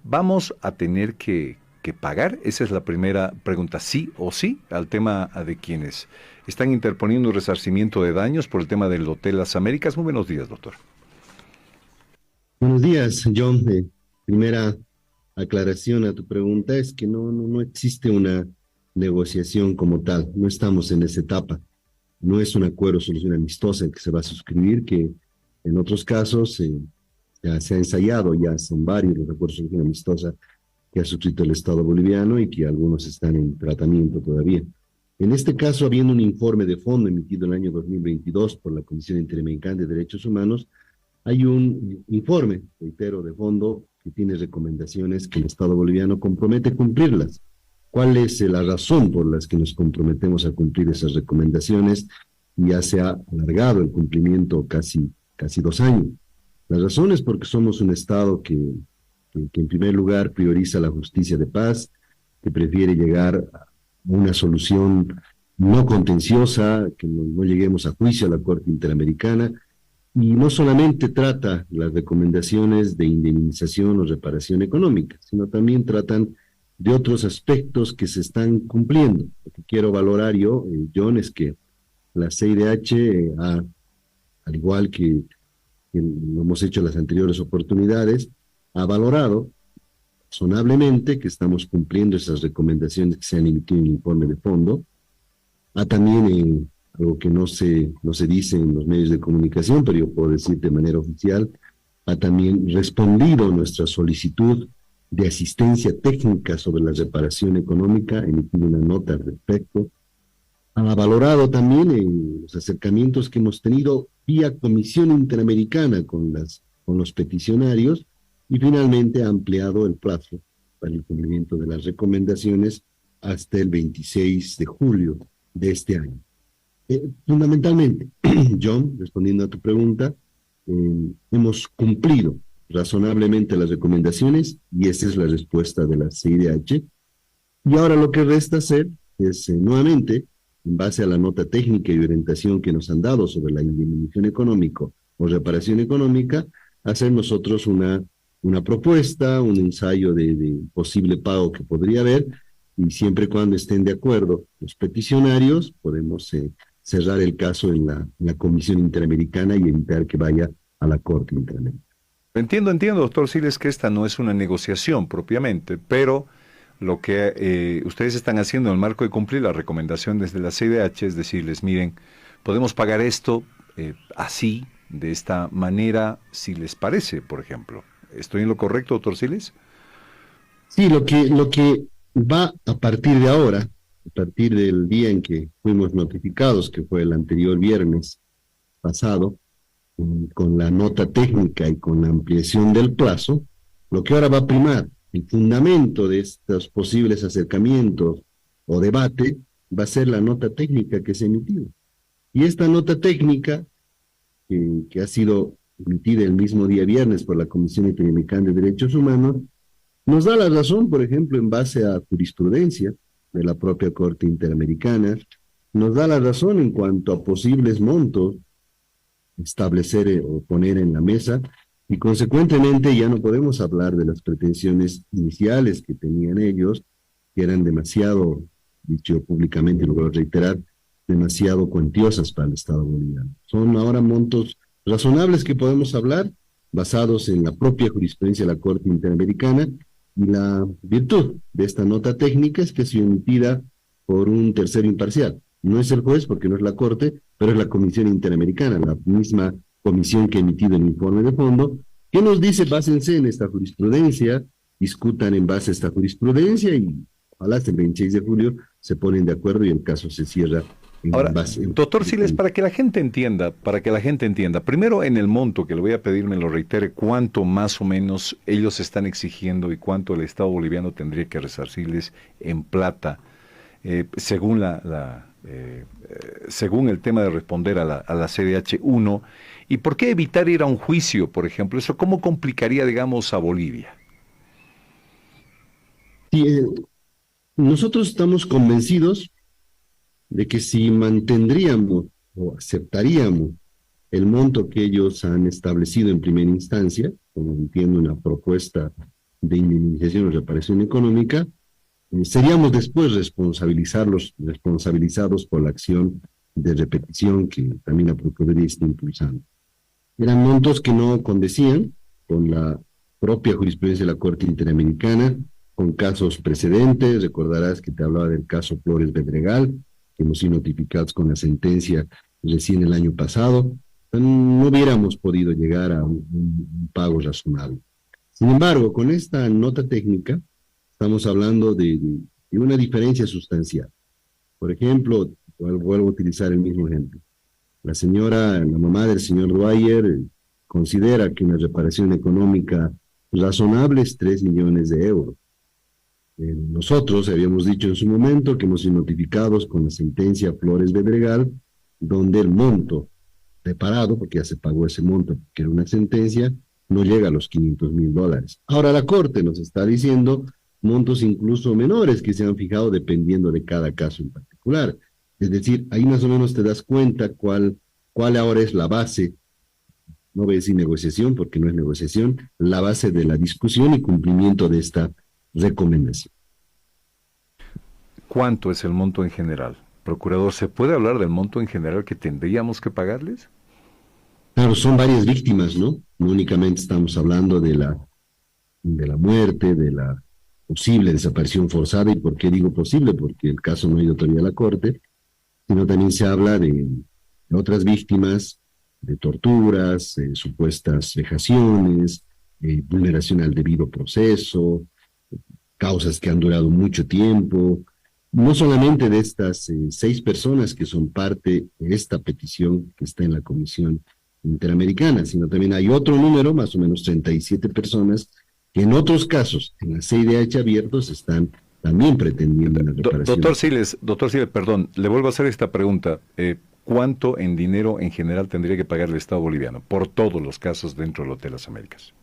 ¿Vamos a tener que pagar? Esa es la primera pregunta, sí o sí, al tema de quienes están interponiendo un resarcimiento de daños por el tema del Hotel Las Américas. Muy buenos días, doctor. Buenos días, John. Primera aclaración a tu pregunta es que no existe una negociación como tal. No estamos en esa etapa. No es un acuerdo de solución amistosa el que se va a suscribir, que en otros casos ya se ha ensayado, ya son varios los acuerdos de solución amistosa que ha suscrito el Estado boliviano y que algunos están en tratamiento todavía. En este caso, habiendo un informe de fondo emitido en el año 2022 por la Comisión Interamericana de Derechos Humanos, hay un informe, reitero, de fondo que tiene recomendaciones que el Estado boliviano compromete cumplirlas. ¿Cuál es la razón por la que nos comprometemos a cumplir esas recomendaciones? Ya se ha alargado el cumplimiento casi 2 años. La razón es porque somos un Estado que en primer lugar prioriza la justicia de paz, que prefiere llegar a una solución no contenciosa, que no lleguemos a juicio a la Corte Interamericana, y no solamente trata las recomendaciones de indemnización o reparación económica, sino también tratan de otros aspectos que se están cumpliendo. Lo que quiero valorar yo, John, es que la CIDH, al igual que lo hemos hecho en las anteriores oportunidades, ha valorado razonablemente que estamos cumpliendo esas recomendaciones que se han emitido en el informe de fondo. Ha también algo que no se dice en los medios de comunicación, pero yo puedo decir de manera oficial, ha también respondido a nuestra solicitud de asistencia técnica sobre la reparación económica, emitido una nota al respecto. Ha valorado también los acercamientos que hemos tenido vía Comisión Interamericana con los peticionarios y finalmente ha ampliado el plazo para el cumplimiento de las recomendaciones hasta el 26 de julio de este año. Fundamentalmente, John, respondiendo a tu pregunta, hemos cumplido razonablemente las recomendaciones y esa es la respuesta de la CIDH. Y ahora lo que resta hacer es, nuevamente, en base a la nota técnica y orientación que nos han dado sobre la indemnización económica o reparación económica, hacer nosotros una propuesta, un ensayo de posible pago que podría haber, y siempre y cuando estén de acuerdo los peticionarios, podemos cerrar el caso en la Comisión Interamericana y evitar que vaya a la Corte Interamericana. Entiendo, doctor Siles, que esta no es una negociación propiamente, pero lo que ustedes están haciendo en el marco de cumplir la recomendación desde la CIDH es decirles, miren, podemos pagar esto así, de esta manera, si les parece, por ejemplo. ¿Estoy en lo correcto, doctor Siles? Sí, lo que va a partir de ahora, a partir del día en que fuimos notificados, que fue el anterior viernes pasado, con la nota técnica y con la ampliación del plazo, lo que ahora va a primar, el fundamento de estos posibles acercamientos o debate, va a ser la nota técnica que se emitió. Y esta nota técnica, que ha sido emitida el mismo día viernes por la Comisión Interamericana de Derechos Humanos, nos da la razón, por ejemplo, en base a jurisprudencia de la propia Corte Interamericana, nos da la razón en cuanto a posibles montos establecer o poner en la mesa, y consecuentemente ya no podemos hablar de las pretensiones iniciales que tenían ellos, que eran demasiado, dicho públicamente, lo voy a reiterar, demasiado cuantiosas para el Estado boliviano. Son ahora montos razonables que podemos hablar, basados en la propia jurisprudencia de la Corte Interamericana, y la virtud de esta nota técnica es que es emitida por un tercero imparcial. No es el juez porque no es la Corte, pero es la Comisión Interamericana, la misma comisión que ha emitido el informe de fondo, que nos dice, básense en esta jurisprudencia, discutan en base a esta jurisprudencia y ojalá hasta el 26 de julio se ponen de acuerdo y el caso se cierra en Ahora, base. doctor Siles, para que la gente entienda, primero en el monto que le voy a pedir me lo reitere, cuánto más o menos ellos están exigiendo y cuánto el Estado boliviano tendría que resarcirles en plata, según según el tema de responder a la CDH1, y por qué evitar ir a un juicio, por ejemplo, eso cómo complicaría, digamos, a Bolivia. Sí, nosotros estamos convencidos de que si mantendríamos o aceptaríamos el monto que ellos han establecido en primera instancia, como entiendo una propuesta de indemnización o reparación económica, seríamos después responsabilizados por la acción de repetición que también la Procuraduría está impulsando. Eran montos que no condecían con la propia jurisprudencia de la Corte Interamericana, con casos precedentes. Recordarás que te hablaba del caso Flores Bedregal, que hemos sido notificados con la sentencia recién el año pasado. No hubiéramos podido llegar a un pago razonable. Sin embargo, con esta nota técnica, estamos hablando de una diferencia sustancial. Por ejemplo, vuelvo a utilizar el mismo ejemplo. La mamá del señor Dwyer, considera que una reparación económica razonable es 3 millones de euros. Nosotros habíamos dicho en su momento que hemos sido notificados con la sentencia Flores Bedregal, donde el monto reparado, porque ya se pagó ese monto, que era una sentencia, no llega a los $500,000. Ahora la Corte nos está diciendo montos incluso menores que se han fijado dependiendo de cada caso en particular. Es decir, ahí más o menos te das cuenta cuál ahora es la base, no voy a decir negociación porque no es negociación, la base de la discusión y cumplimiento de esta recomendación. ¿Cuánto es el monto en general? Procurador, ¿se puede hablar del monto en general que tendríamos que pagarles? Claro, son varias víctimas, ¿no? No únicamente estamos hablando de la muerte, de la posible desaparición forzada. ¿Y por qué digo posible? Porque el caso no ha ido todavía a la Corte, sino también se habla de otras víctimas, de torturas, supuestas vejaciones, vulneración al debido proceso, causas que han durado mucho tiempo. No solamente de estas 6 personas que son parte de esta petición que está en la Comisión Interamericana, sino también hay otro número, más o menos 37 personas, que en otros casos, en la CIDH abiertos, están también pretendiendo la reparación. Doctor Siles, perdón, le vuelvo a hacer esta pregunta. ¿Cuánto en dinero en general tendría que pagar el Estado boliviano por todos los casos dentro del Hotel Las Américas?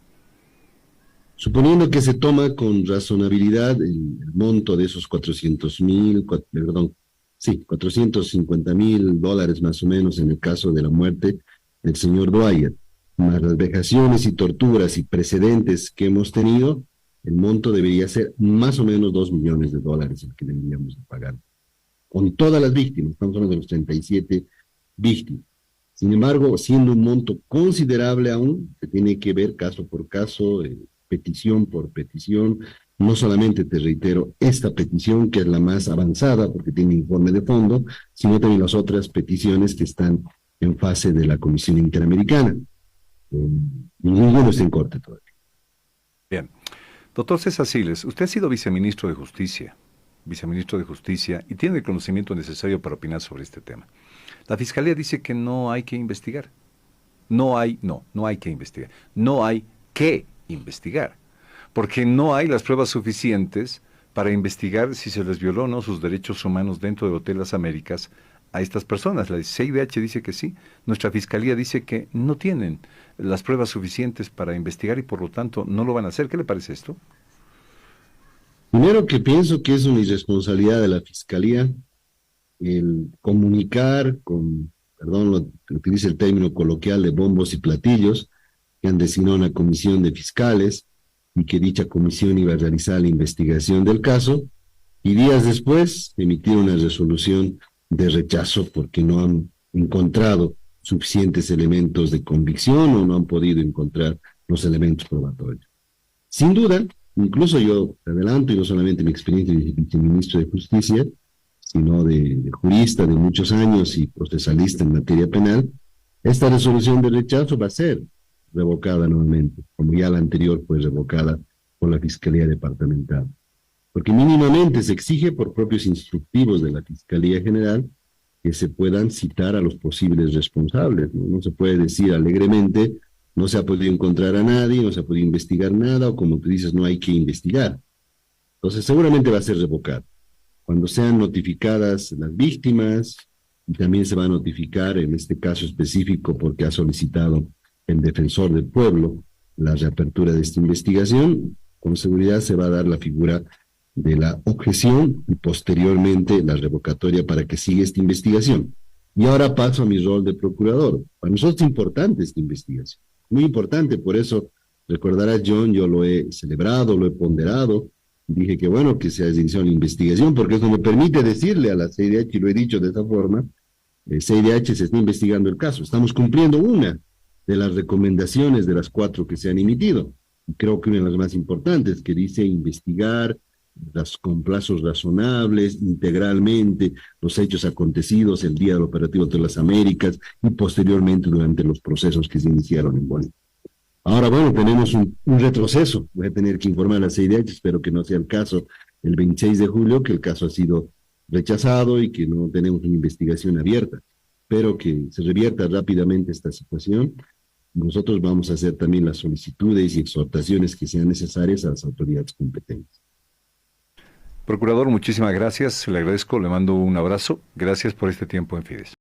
Suponiendo que se toma con razonabilidad el monto de esos $450,000 más o menos en el caso de la muerte del señor Dwyer, más las vejaciones y torturas y precedentes que hemos tenido, el monto debería ser más o menos $2 millones el que deberíamos de pagar. Con todas las víctimas, estamos hablando de los 37 víctimas. Sin embargo, siendo un monto considerable aún, se tiene que ver caso por caso, petición por petición. No solamente, te reitero, esta petición que es la más avanzada porque tiene informe de fondo, sino también las otras peticiones que están en fase de la Comisión Interamericana. Ninguno está en corte todavía. Bien. Doctor César Siles, usted ha sido viceministro de Justicia, y tiene el conocimiento necesario para opinar sobre este tema. La Fiscalía dice que no hay que investigar. No hay que investigar. No hay que investigar. Porque no hay las pruebas suficientes para investigar si se les violó o no sus derechos humanos dentro del Hotel Las Américas a estas personas. La CIDH dice que sí. Nuestra Fiscalía dice que no tienen las pruebas suficientes para investigar y por lo tanto no lo van a hacer. ¿Qué le parece esto? Primero, que pienso que es una irresponsabilidad de la Fiscalía el comunicar con, perdón, utilice el término coloquial de bombos y platillos, que han designado una comisión de fiscales y que dicha comisión iba a realizar la investigación del caso, y días después emitir una resolución de rechazo porque no han encontrado suficientes elementos de convicción o no han podido encontrar los elementos probatorios. Sin duda, incluso yo te adelanto, y no solamente mi experiencia de viceministro de Justicia, sino de jurista de muchos años y procesalista en materia penal, esta resolución de rechazo va a ser revocada nuevamente, como ya la anterior fue revocada por la Fiscalía Departamental. Porque mínimamente se exige por propios instructivos de la Fiscalía General que se puedan citar a los posibles responsables. No se puede decir alegremente, no se ha podido encontrar a nadie, no se ha podido investigar nada, o como tú dices, no hay que investigar. Entonces seguramente va a ser revocado. Cuando sean notificadas las víctimas, y también se va a notificar en este caso específico porque ha solicitado el defensor del pueblo la reapertura de esta investigación, con seguridad se va a dar la figura de la objeción y posteriormente la revocatoria para que siga esta investigación. Y ahora paso a mi rol de procurador. Para nosotros es importante esta investigación, muy importante, por eso Recordarás, John, yo lo he celebrado, lo he ponderado, dije que bueno, que se ha iniciado la investigación, porque eso me permite decirle a la CIDH, y lo he dicho de esa forma, CIDH se está investigando el caso, estamos cumpliendo una de las recomendaciones de las 4 que se han emitido, y creo que una de las más importantes, que dice investigar con plazos razonables, integralmente, los hechos acontecidos el día del operativo de las Américas y posteriormente durante los procesos que se iniciaron en Bolivia. Ahora, bueno, tenemos un retroceso. Voy a tener que informar a la CIDH, espero que no sea el caso el 26 de julio, que el caso ha sido rechazado y que no tenemos una investigación abierta. Espero que se revierta rápidamente esta situación. Nosotros vamos a hacer también las solicitudes y exhortaciones que sean necesarias a las autoridades competentes. Procurador, muchísimas gracias, le agradezco, le mando un abrazo. Gracias por este tiempo en Fides.